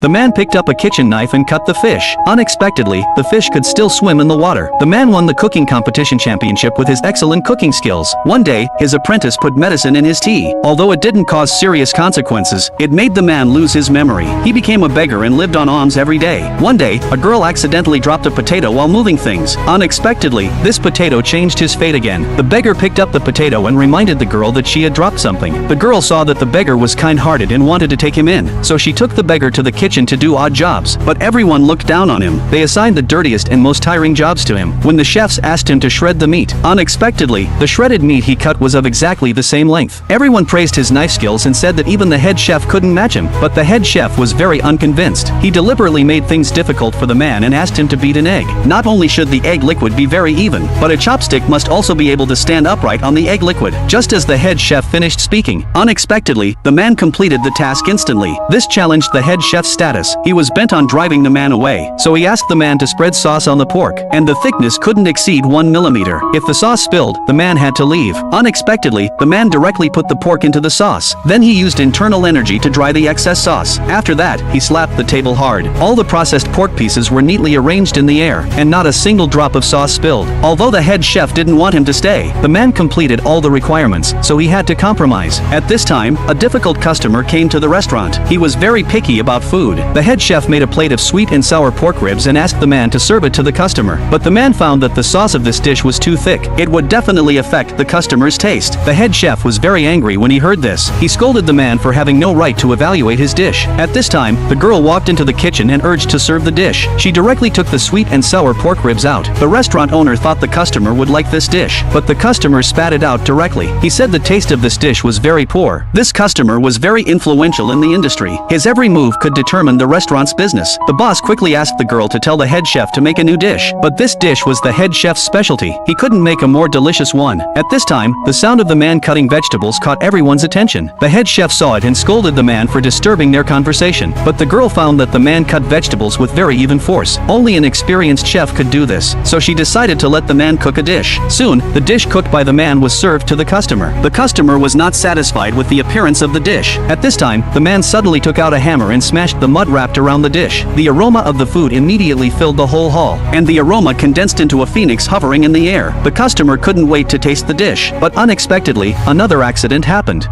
The man picked up a kitchen knife and cut the fish. Unexpectedly, the fish could still swim in the water. The man won the cooking competition championship with his excellent cooking skills. One day, his apprentice put medicine in his tea. Although it didn't cause serious consequences, it made the man lose his memory. He became a beggar and lived on alms every day. One day, a girl accidentally dropped a potato while moving things. Unexpectedly, this potato changed his fate again. The beggar picked up the potato and reminded the girl that she had dropped something. The girl saw that the beggar was kind-hearted and wanted to take him in, so she took the beggar to the kitchen to do odd jobs. But everyone looked down on him. They assigned the dirtiest and most tiring jobs to him. When the chefs asked him to shred the meat, unexpectedly, the shredded meat he cut was of exactly the same length. Everyone praised his knife skills and said that even the head chef couldn't match him. But the head chef was very unconvinced. He deliberately made things difficult for the man and asked him to beat an egg. Not only should the egg liquid be very even, but a chopstick must also be able to stand upright on the egg liquid. Just as the head chef finished speaking, unexpectedly, the man completed the task instantly. This challenged the head chef's status. He was bent on driving the man away, so he asked the man to spread sauce on the pork, and the thickness couldn't exceed 1 millimeter. If the sauce spilled, the man had to leave. Unexpectedly, the man directly put the pork into the sauce. Then he used internal energy to dry the excess sauce. After that, he slapped the table hard. All the processed pork pieces were neatly arranged in the air, and not a single drop of sauce spilled. Although the head chef didn't want him to stay, the man completed all the requirements, so he had to compromise. At this time, a difficult customer came to the restaurant. He was very picky about food. The head chef made a plate of sweet and sour pork ribs and asked the man to serve it to the customer. But the man found that the sauce of this dish was too thick. It would definitely affect the customer's taste. The head chef was very angry when he heard this. He scolded the man for having no right to evaluate his dish. At this time, the girl walked into the kitchen and urged to serve the dish. She directly took the sweet and sour pork ribs out. The restaurant owner thought the customer would like this dish, but the customer spat it out directly. He said the taste of this dish was very poor. This customer was very influential in the industry. His every move could determine the restaurant's business. The boss quickly asked the girl to tell the head chef to make a new dish, but this dish was the head chef's specialty. He couldn't make a more delicious one. At this time, the sound of the man cutting vegetables caught everyone's attention. The head chef saw it and scolded the man for disturbing their conversation, but the girl found that the man cut vegetables with very even force. Only an experienced chef could do this, so she decided to let the man cook a dish. Soon, the dish cooked by the man was served to the customer. The customer was not satisfied with the appearance of the dish. At this time, the man suddenly took out a hammer and smashed the mud wrapped around the dish. The aroma of the food immediately filled the whole hall, and the aroma condensed into a phoenix hovering in the air. The customer couldn't wait to taste the dish, but unexpectedly, another accident happened.